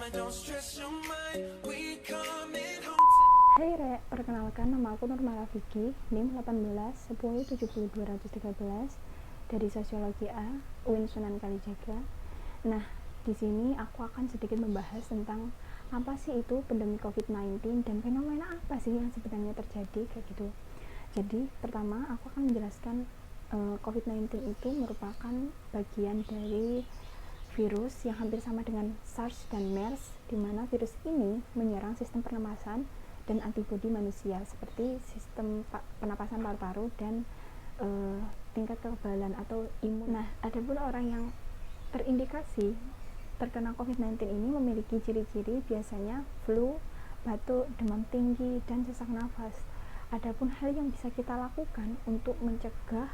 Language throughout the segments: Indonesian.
Hai Re, perkenalkan nama aku Nurmala Vicky, NIM 18 10 72 213 dari Sosiologi A, UIN Sunan Kalijaga. Nah, di sini aku akan sedikit membahas tentang apa sih itu pandemi COVID-19 dan fenomena apa sih yang sebenarnya terjadi kayak gitu. Jadi, pertama aku akan menjelaskan COVID-19 itu merupakan bagian dari virus yang hampir sama dengan SARS dan MERS, di mana virus ini menyerang sistem pernapasan dan antibodi manusia seperti sistem pernapasan paru-paru dan tingkat kekebalan atau imun. Nah, ada pula orang yang terindikasi terkena COVID-19 ini memiliki ciri-ciri biasanya flu, batuk, demam tinggi, dan sesak nafas. Adapun hal yang bisa kita lakukan untuk mencegah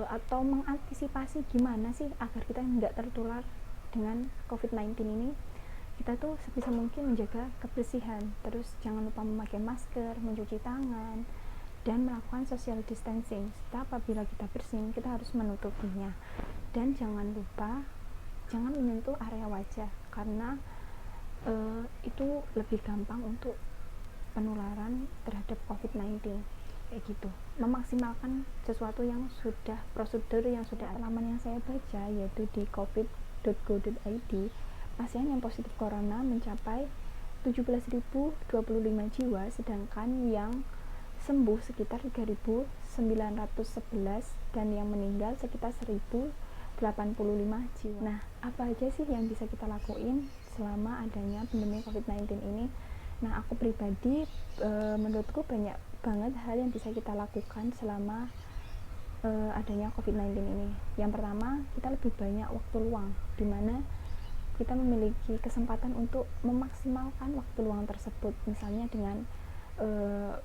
atau mengantisipasi gimana sih agar kita tidak tertular dengan COVID-19 ini, kita tuh sebisa mungkin menjaga kebersihan, terus jangan lupa memakai masker, mencuci tangan, dan melakukan social distancing. Serta apabila kita bersin, kita harus menutupinya, dan jangan lupa jangan menyentuh area wajah karena itu lebih gampang untuk penularan terhadap COVID-19 kayak gitu. Memaksimalkan sesuatu yang sudah prosedur yang sudah laman yang saya baca, yaitu di covid.go.id, pasien yang positif corona mencapai 17.025 jiwa, sedangkan yang sembuh sekitar 3.911 dan yang meninggal sekitar 1.085 jiwa. Nah, apa aja sih yang bisa kita lakuin selama adanya pandemi COVID-19 ini? Nah, aku pribadi menurutku banyak banget hal yang bisa kita lakukan selama adanya COVID-19 ini. Yang pertama, kita lebih banyak waktu luang, di mana kita memiliki kesempatan untuk memaksimalkan waktu luang tersebut, misalnya dengan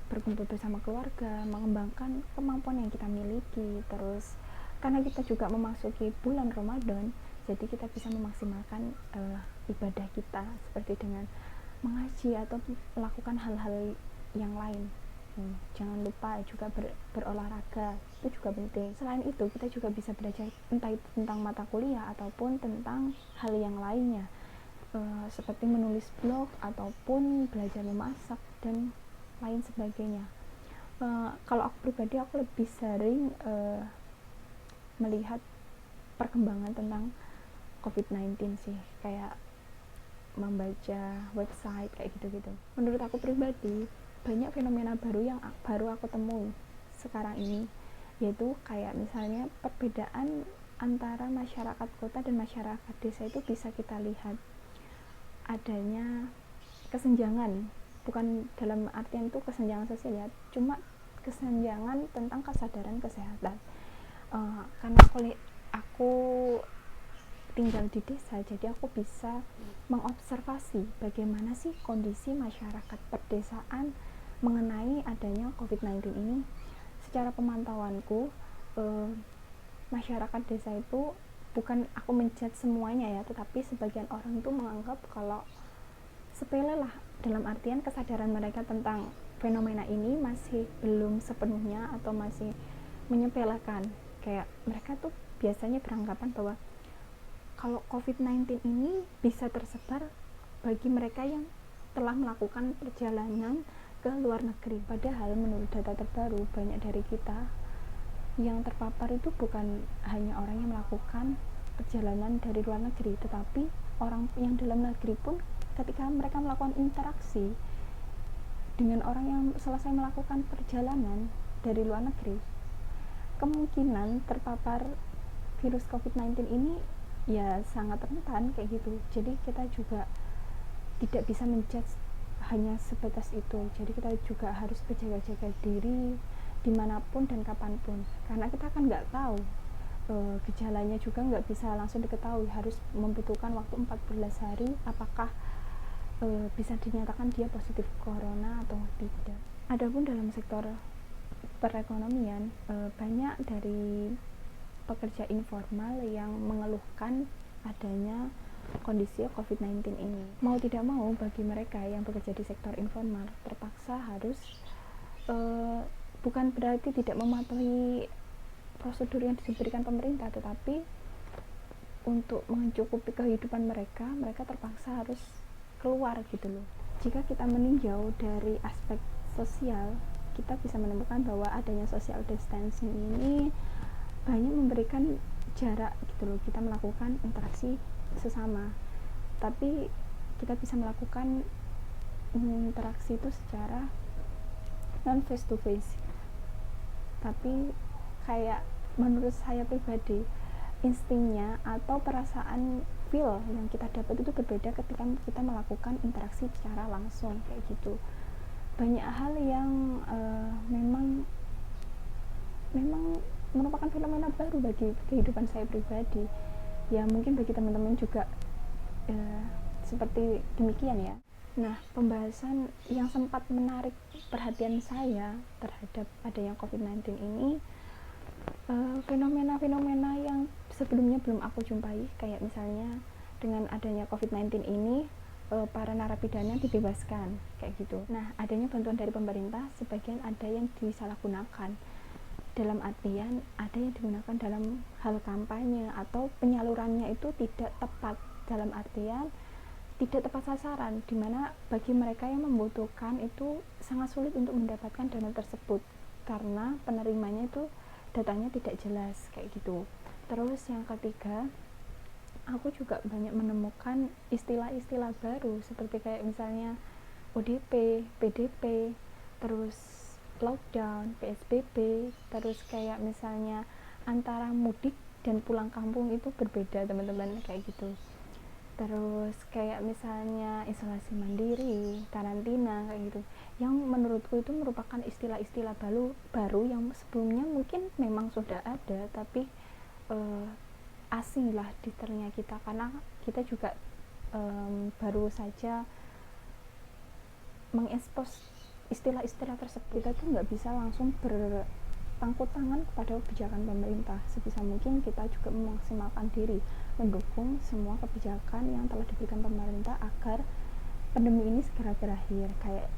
berkumpul bersama keluarga, mengembangkan kemampuan yang kita miliki. Terus karena kita juga memasuki bulan Ramadan, jadi kita bisa memaksimalkan ibadah kita seperti dengan mengaji atau melakukan hal-hal yang lain. Jangan lupa juga berolahraga, itu juga penting. Selain itu, kita juga bisa belajar entah itu tentang mata kuliah ataupun tentang hal yang lainnya, seperti menulis blog ataupun belajar memasak dan lain sebagainya. Kalau aku pribadi, aku lebih sering melihat perkembangan tentang COVID-19 sih, kayak membaca website kayak gitu-gitu. Menurut aku pribadi, banyak fenomena baru yang baru aku temui sekarang ini, yaitu kayak misalnya perbedaan antara masyarakat kota dan masyarakat desa itu bisa kita lihat adanya kesenjangan, bukan dalam artian itu kesenjangan sosial ya, cuma kesenjangan tentang kesadaran kesehatan. Karena aku tinggal di desa, jadi aku bisa mengobservasi bagaimana sih kondisi masyarakat perdesaan mengenai adanya COVID-19 ini. Secara pemantauanku, masyarakat desa itu, bukan aku menjudge semuanya ya, tetapi sebagian orang itu menganggap kalau sepele lah, dalam artian kesadaran mereka tentang fenomena ini masih belum sepenuhnya atau masih menyepelekan. Kayak mereka tuh biasanya beranggapan bahwa kalau COVID-19 ini bisa tersebar bagi mereka yang telah melakukan perjalanan ke luar negeri. Padahal menurut data terbaru, banyak dari kita yang terpapar itu bukan hanya orang yang melakukan perjalanan dari luar negeri, tetapi orang yang dalam negeri pun ketika mereka melakukan interaksi dengan orang yang selesai melakukan perjalanan dari luar negeri, kemungkinan terpapar virus COVID-19 ini ya sangat rentan kayak gitu. Jadi kita juga tidak bisa menjudge hanya sebatas itu. Jadi kita juga harus berjaga-jaga diri dimanapun dan kapanpun, karena kita kan nggak tahu, gejalanya juga nggak bisa langsung diketahui, harus membutuhkan waktu 14 hari apakah bisa dinyatakan dia positif corona atau tidak. Adapun dalam sektor perekonomian, banyak dari pekerja informal yang mengeluhkan adanya kondisi COVID-19 ini. Mau tidak mau, bagi mereka yang bekerja di sektor informal terpaksa harus bukan berarti tidak mematuhi prosedur yang diberikan pemerintah, tetapi untuk mencukupi kehidupan mereka, mereka terpaksa harus keluar gitu loh. Jika kita meninjau dari aspek sosial, kita bisa menemukan bahwa adanya social distancing ini banyak memberikan jarak gitu loh, kita melakukan interaksi sesama, tapi kita bisa melakukan interaksi itu secara non face to face. Tapi kayak menurut saya pribadi, instingnya atau perasaan feel yang kita dapat itu berbeda ketika kita melakukan interaksi secara langsung kayak gitu. Banyak hal yang memang merupakan fenomena baru bagi kehidupan saya pribadi. Ya mungkin bagi teman-teman juga seperti demikian ya. Nah, pembahasan yang sempat menarik perhatian saya terhadap adanya COVID-19 ini fenomena-fenomena yang sebelumnya belum aku jumpai, kayak misalnya dengan adanya COVID-19 ini para narapidana dibebaskan kayak gitu. Nah, adanya bantuan dari pemerintah sebagian ada yang disalahgunakan, dalam artian ada yang digunakan dalam hal kampanye atau penyalurannya itu tidak tepat, dalam artian tidak tepat sasaran, dimana bagi mereka yang membutuhkan itu sangat sulit untuk mendapatkan dana tersebut karena penerimanya itu datanya tidak jelas kayak gitu. Terus yang ketiga, aku juga banyak menemukan istilah-istilah baru seperti kayak misalnya ODP, PDP, terus lockdown, PSBB, terus kayak misalnya antara mudik dan pulang kampung itu berbeda teman-teman kayak gitu. Terus kayak misalnya isolasi mandiri, karantina kayak gitu, yang menurutku itu merupakan istilah-istilah baru yang sebelumnya mungkin memang sudah ada, tapi asing lah di telinga kita karena kita juga baru saja mengekspos istilah-istilah tersebut. Kita tuh nggak bisa langsung berpangku tangan kepada kebijakan pemerintah. Sebisa mungkin kita juga memaksimalkan diri mendukung semua kebijakan yang telah diberikan pemerintah agar pandemi ini segera berakhir. Kayak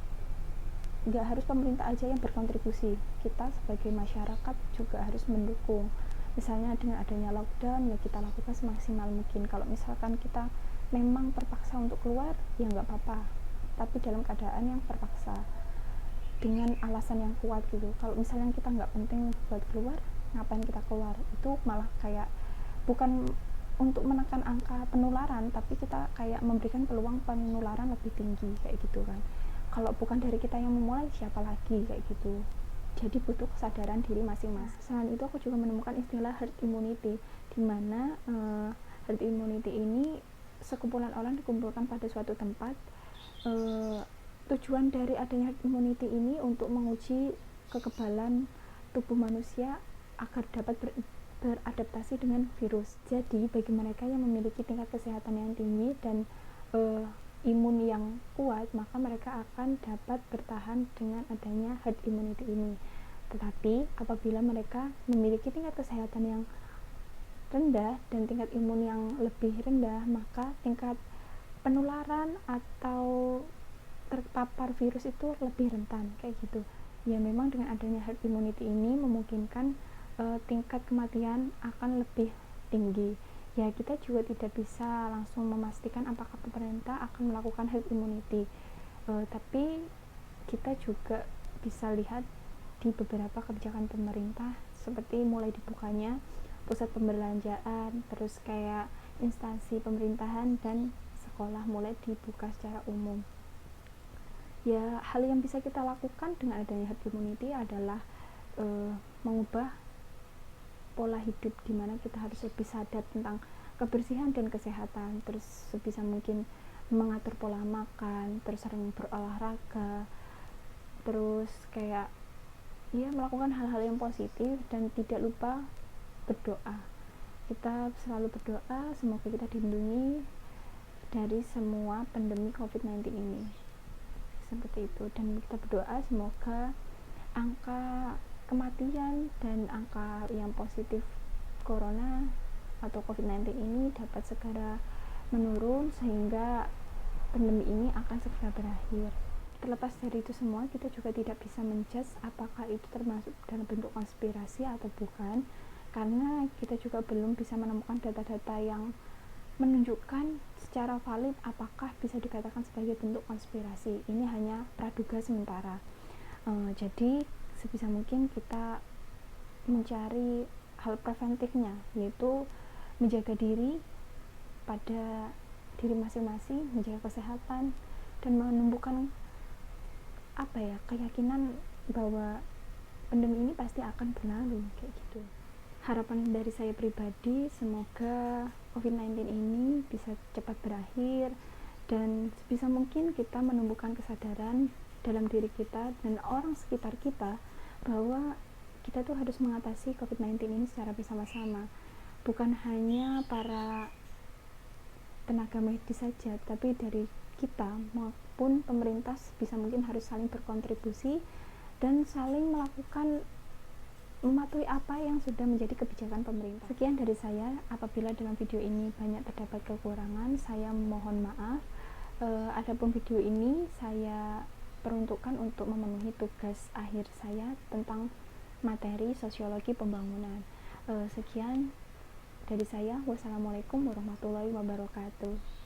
nggak harus pemerintah aja yang berkontribusi, kita sebagai masyarakat juga harus mendukung. Misalnya dengan adanya lockdown, ya kita lakukan semaksimal mungkin. Kalau misalkan kita memang terpaksa untuk keluar, ya nggak apa-apa, tapi dalam keadaan yang terpaksa dengan alasan yang kuat gitu. Kalau misalnya kita nggak penting buat keluar, ngapain kita keluar? Itu malah kayak bukan untuk menekan angka penularan, tapi kita kayak memberikan peluang penularan lebih tinggi kayak gitu kan. Kalau bukan dari kita yang memulai, siapa lagi kayak gitu. Jadi butuh kesadaran diri masing-masing. Selain itu aku juga menemukan istilah herd immunity, di mana herd immunity ini sekumpulan orang dikumpulkan pada suatu tempat. Tujuan dari adanya herd immunity ini untuk menguji kekebalan tubuh manusia agar dapat beradaptasi dengan virus. Jadi bagi mereka yang memiliki tingkat kesehatan yang tinggi dan imun yang kuat, maka mereka akan dapat bertahan dengan adanya herd immunity ini. Tetapi apabila mereka memiliki tingkat kesehatan yang rendah dan tingkat imun yang lebih rendah, maka tingkat penularan atau terpapar virus itu lebih rentan kayak gitu. Ya memang dengan adanya herd immunity ini memungkinkan tingkat kematian akan lebih tinggi. Ya kita juga tidak bisa langsung memastikan apakah pemerintah akan melakukan herd immunity, tapi kita juga bisa lihat di beberapa kebijakan pemerintah seperti mulai dibukanya pusat perbelanjaan, terus kayak instansi pemerintahan dan sekolah mulai dibuka secara umum. Ya hal yang bisa kita lakukan dengan adanya herd immunity adalah mengubah pola hidup, dimana kita harus lebih sadar tentang kebersihan dan kesehatan, terus sebisa mungkin mengatur pola makan, terus sering berolahraga, terus kayak ya melakukan hal-hal yang positif dan tidak lupa berdoa. Kita selalu berdoa semoga kita dilindungi dari semua pandemi COVID-19 ini, seperti itu. Dan kita berdoa semoga angka kematian dan angka yang positif corona atau COVID-19 ini dapat segera menurun sehingga pandemi ini akan segera berakhir. Terlepas dari itu semua, kita juga tidak bisa menjudge apakah itu termasuk dalam bentuk konspirasi atau bukan, karena kita juga belum bisa menemukan data-data yang menunjukkan secara valid apakah bisa dikatakan sebagai bentuk konspirasi. Ini hanya praduga sementara. Jadi sebisa mungkin kita mencari hal preventifnya, yaitu menjaga diri pada diri masing-masing, menjaga kesehatan, dan menumbuhkan keyakinan bahwa pandemi ini pasti akan berlalu, kayak gitu. Harapan dari saya pribadi, semoga COVID-19 ini bisa cepat berakhir dan sebisa mungkin kita menumbuhkan kesadaran dalam diri kita dan orang sekitar kita bahwa kita tuh harus mengatasi COVID-19 ini secara bersama-sama. Bukan hanya para tenaga medis saja, tapi dari kita maupun pemerintah bisa mungkin harus saling berkontribusi dan saling mematuhi apa yang sudah menjadi kebijakan pemerintah. Sekian dari saya. Apabila dalam video ini banyak terdapat kekurangan, saya mohon maaf. Adapun video ini saya peruntukkan untuk memenuhi tugas akhir saya tentang materi sosiologi pembangunan. Sekian dari saya. Wassalamualaikum warahmatullahi wabarakatuh.